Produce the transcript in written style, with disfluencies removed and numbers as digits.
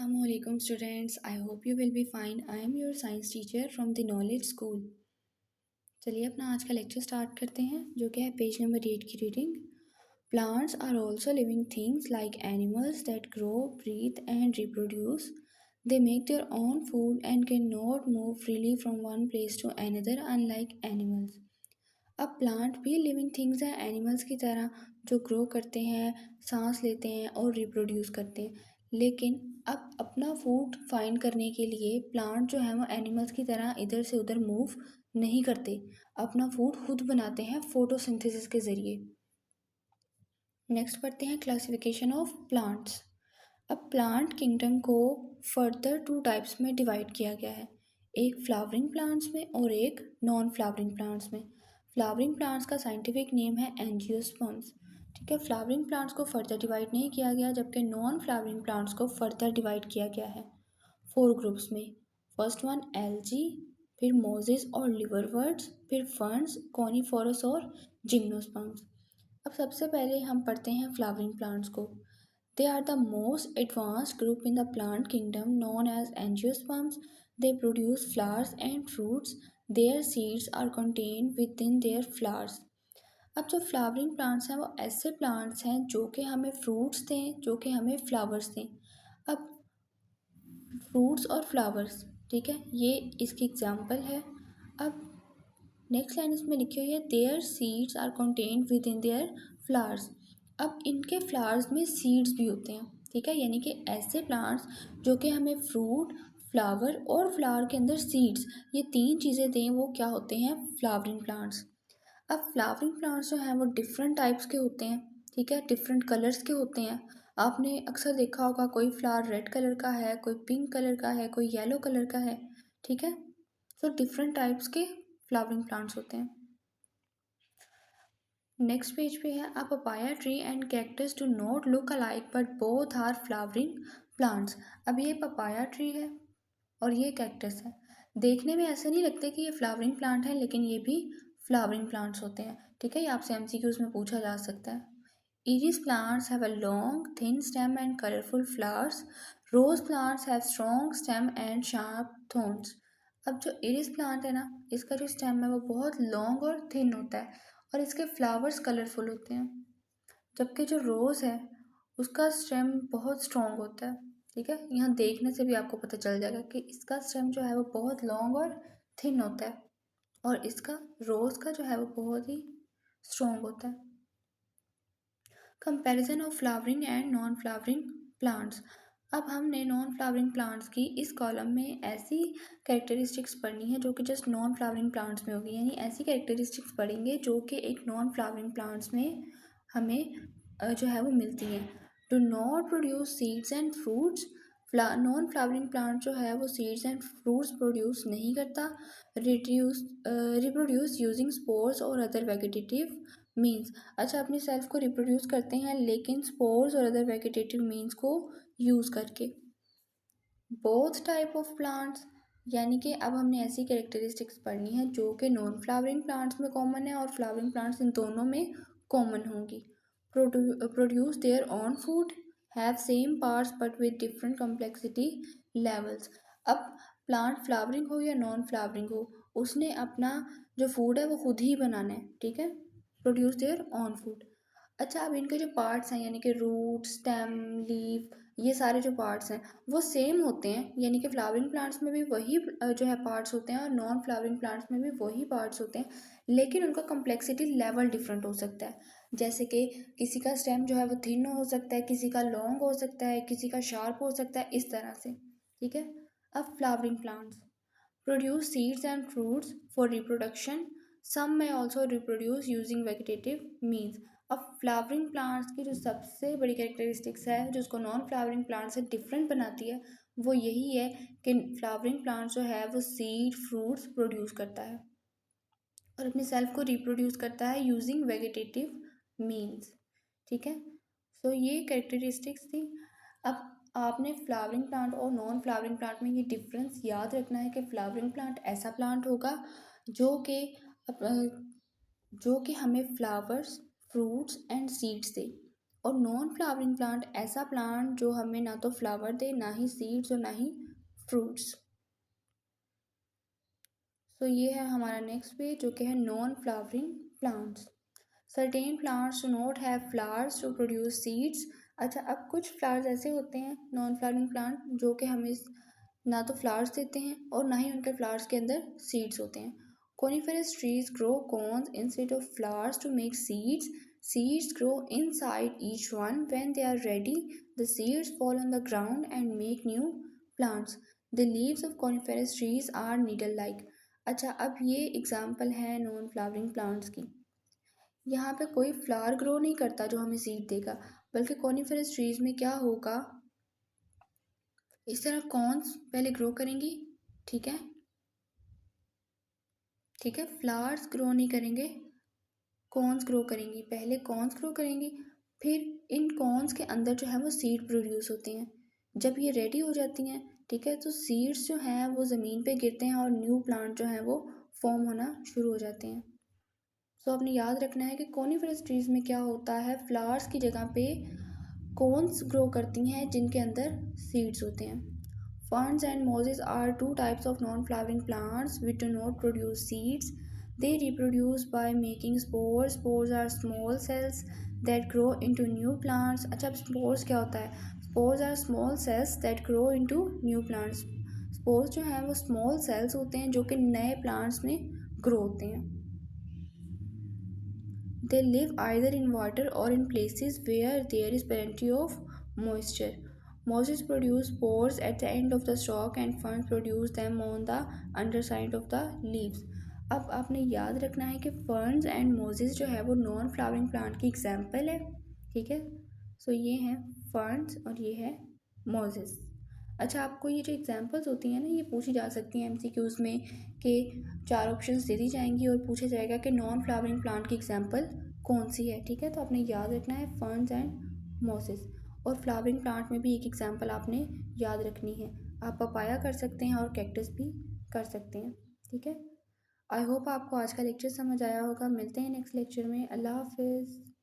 Assalamualaikum students. I hope you will be fine. I am your science teacher from the Knowledge School. चलिए अपना आज का lecture start करते हैं जो कि है पेज नंबर 8 की reading. Plants are also living things like animals that grow, breathe and reproduce. They make their own food and cannot move freely from one place to another unlike animals. अब plant भी living things हैं animals की तरह जो grow करते हैं, सांस लेते हैं और रिप्रोड्यूस करते हैं. लेकिन अब अपना फूड फाइंड करने के लिए प्लांट जो है वो एनिमल्स की तरह इधर से उधर मूव नहीं करते, अपना फूड खुद बनाते हैं फोटोसिंथेसिस के ज़रिए. नेक्स्ट पढ़ते हैं क्लासिफिकेशन ऑफ प्लांट्स. अब प्लांट किंगडम को फर्दर 2 टाइप्स में डिवाइड किया गया है, एक फ्लावरिंग प्लांट्स में और एक नॉन फ्लावरिंग प्लांट्स में. फ्लावरिंग प्लांट्स का साइंटिफिक नेम है एंजियोस्पर्म्स. ठीक है, फ्लावरिंग प्लांट्स को फर्दर डिवाइड नहीं किया गया जबकि नॉन फ्लावरिंग प्लांट्स को फर्दर डिवाइड किया गया है 4 ग्रुप्स में. फर्स्ट वन एल्जी, फिर मोजेस और लिवरवर्ट्स, फिर फर्न्स, कॉनिफोरस और जिम्नोस्पर्म्स. अब सबसे पहले हम पढ़ते हैं फ्लावरिंग प्लांट्स को. They are the most advanced group in the plant kingdom known as angiosperms. They produce flowers and fruits. Their seeds are contained within their flowers. अब जो फ्लावरिंग प्लांट्स हैं वो ऐसे प्लांट्स हैं जो कि हमें फ्रूट्स दें, जो कि हमें फ्लावर्स दें. अब फ्रूट्स और फ्लावर्स, ठीक है, ये इसकी एग्जांपल है. अब नेक्स्ट लाइन इसमें लिखी हुई है their seeds are contained within their flowers. अब इनके फ्लावर्स में सीड्स भी होते हैं. ठीक है, यानी कि ऐसे प्लांट्स जो कि हमें फ्रूट, फ्लावर और फ्लावर के अंदर सीड्स, ये 3 चीज़ें दें, वो क्या होते हैं, फ्लावरिंग प्लांट्स. अब फ्लावरिंग प्लांट्स जो हैं वो डिफरेंट टाइप्स के होते हैं. ठीक है, डिफरेंट कलर्स के होते हैं. आपने अक्सर देखा होगा कोई फ्लावर रेड कलर का है, कोई पिंक कलर का है, कोई येलो कलर का है. ठीक है, तो डिफरेंट टाइप्स के फ्लावरिंग प्लांट्स होते हैं. नेक्स्ट पेज पे है a papaya tree and cactus do not look alike but both are flowering plants. अब ये पपाया ट्री है और ये कैक्टस है. देखने में ऐसा नहीं लगता कि ये फ्लावरिंग प्लांट है, लेकिन ये भी फ्लावरिंग प्लांट्स होते हैं. ठीक है, ये आपसे एमसीक्यूज में पूछा जा सकता है. Iris plants have a long, thin stem and colorful flowers. Rose plants have strong stem and sharp thorns. अब जो इरिस प्लांट है ना, इसका जो स्टेम है वो बहुत लॉन्ग और थिन होता है और इसके फ्लावर्स कलरफुल होते हैं. जबकि जो रोज़ है उसका स्टेम बहुत स्ट्रॉन्ग होता है. ठीक है, यहाँ देखने से भी आपको पता चल जाएगा कि इसका स्टेम जो है वो बहुत लॉन्ग और थिन होता है और इसका रोज़ का जो है वो बहुत ही स्ट्रॉन्ग होता है. Comparison of flowering and non flowering plants. अब हमने नॉन फ्लावरिंग प्लांट्स की इस कॉलम में ऐसी कैरेक्टरिस्टिक्स पढ़नी है जो कि जस्ट नॉन फ्लावरिंग प्लांट्स में होगी, यानी ऐसी कैरेक्टरिस्टिक्स पढ़ेंगे जो कि एक नॉन फ्लावरिंग प्लांट्स में हमें जो है वो मिलती हैं. Do not produce seeds and fruits. Non flowering plant जो है वो सीड्स एंड फ्रूट्स प्रोड्यूस नहीं करता. रिप्रोड्यूस यूजिंग स्पोर्स और अदर वेजिटेटिव मीन्स. अच्छा, अपनी सेल्फ को रिप्रोड्यूस करते हैं लेकिन स्पोर्स और अदर वेजिटेटिव मीन्स को यूज़ करके. बोथ टाइप ऑफ प्लांट्स, यानी कि अब हमने ऐसी कैरेक्टरिस्टिक्स पढ़नी है जो कि नॉन फ्लावरिंग प्लांट्स में कॉमन है और फ्लावरिंग प्लांट्स इन दोनों में कॉमन होंगी. Produce their on food, have same parts but with different complexity levels. अब प्लांट फ्लावरिंग हो या नॉन फ्लावरिंग हो, उसने अपना जो फूड है वो खुद ही बनाना है. ठीक है, प्रोड्यूस देयर ऑन फूड. अच्छा, अब इनके जो पार्ट्स हैं यानी कि रूट, स्टेम, लीफ, ये सारे जो पार्ट्स हैं वो सेम होते हैं, यानी कि फ्लावरिंग प्लांट्स में भी वही जो है पार्ट्स होते हैं और नॉन फ्लावरिंग प्लांट्स में भी वही पार्ट्स होते हैं, लेकिन उनका कम्प्लेक्सिटी लेवल डिफरेंट हो सकता है. जैसे कि किसी का स्टेम जो है वो थिन हो सकता है, किसी का लॉन्ग हो सकता है, किसी का शार्प हो सकता है, इस तरह से. ठीक है, अब flowering plants produce seeds and fruits for reproduction. Some may also reproduce using vegetative means. अब फ्लावरिंग प्लांट्स की जो सबसे बड़ी कैरेक्टरिस्टिक्स है जो उसको नॉन फ्लावरिंग प्लांट से डिफरेंट बनाती है वो यही है कि फ्लावरिंग प्लांट जो है वो सीड फ्रूट्स प्रोड्यूस करता है और अपने सेल्फ को रिप्रोड्यूस करता है यूजिंग वेजिटेटिव मीन्स. ठीक है, सो ये कैरेक्टरिस्टिक्स थी. अब आपने फ्लावरिंग प्लांट और नॉन फ्लावरिंग प्लांट में ये डिफरेंस याद रखना है कि फ्लावरिंग प्लांट ऐसा प्लांट होगा जो कि जो कि हमें फ्लावर्स, फ्रूट्स एंड सीड्स दे. और नॉन फ्लावरिंग प्लांट ऐसा प्लांट जो हमें ना तो फ्लावर दे, ना ही सीड्स और ना ही फ्रूट्स। तो ये है हमारा नेक्स्ट पेज जो कि है non flowering plants. Certain plants do not have flowers to produce seeds. अच्छा, अब कुछ फ्लावर्स ऐसे होते हैं नॉन फ्लावरिंग प्लांट जो कि हमें ना तो फ्लावर्स देते हैं और ना ही उनके फ्लावर्स के अंदर सीड्स होते हैं। Coniferous trees grow cones instead of flowers to make seeds. Seeds grow inside each one. When they are ready, the seeds fall on the ground and make new plants. The leaves of coniferous trees are needle-like. अच्छा, अब ये example है non flowering plants की। यहाँ पे कोई flower grow नहीं करता जो हमें सीड देगा, बल्कि कॉनिफरस ट्रीज में क्या होगा, इस तरह कॉन्स पहले ग्रो करेंगी, ठीक है, ठीक है, फ्लावर्स ग्रो नहीं करेंगे, कॉन्स ग्रो करेंगी। पहले कॉन्स ग्रो करेंगी, फिर इन कॉन्स के अंदर जो है वो सीड प्रोड्यूस होते हैं। जब ये रेडी हो जाती हैं, ठीक है, तो सीड्स जो हैं वो ज़मीन पे गिरते हैं और न्यू प्लांट जो हैं वो फॉर्म होना शुरू हो जाते हैं। सो आपने याद रखना है कि कॉनिफरस ट्रीज में क्या होता है, फ्लावर्स की जगह पे कोन्स ग्रो करती हैं जिनके अंदर सीड्स होते हैं। Ferns and mosses are two types of non-flowering plants which do not produce seeds. They reproduce by making spores. Spores are small cells that grow into new plants. अच्छा, अब spores क्या होता है? Spores are small cells that grow into new plants. Spores जो हैं वो small cells होते हैं जो कि नए plants में grow होते हैं। They live either in water or in places where there is plenty of moisture. Mosses produce spores at the end of the stalk and ferns produce them on the underside of the leaves. अब आपने याद रखना है कि ferns and mosses जो है वो non flowering plant की एग्जाम्पल है, ठीक है। सो ये हैं ferns और ये है mosses। अच्छा, आपको ये जो एग्जांपल्स होती हैं ना, ये पूछी जा सकती हैं एमसीक्यूज़ में कि 4 ऑप्शंस दे दी जाएंगी और पूछा जाएगा कि नॉन फ्लावरिंग प्लांट की एग्जांपल कौन सी है, ठीक है। तो आपने याद रखना है फर्न्स एंड मॉसेस। और फ्लावरिंग प्लांट में भी एक एग्जांपल आपने याद रखनी है। आप पपाया कर सकते हैं और कैक्टस भी कर सकते हैं, ठीक है। आई होप आपको आज का लेक्चर समझ आया होगा। मिलते हैं नेक्स्ट लेक्चर में। अल्लाह हाफिज़।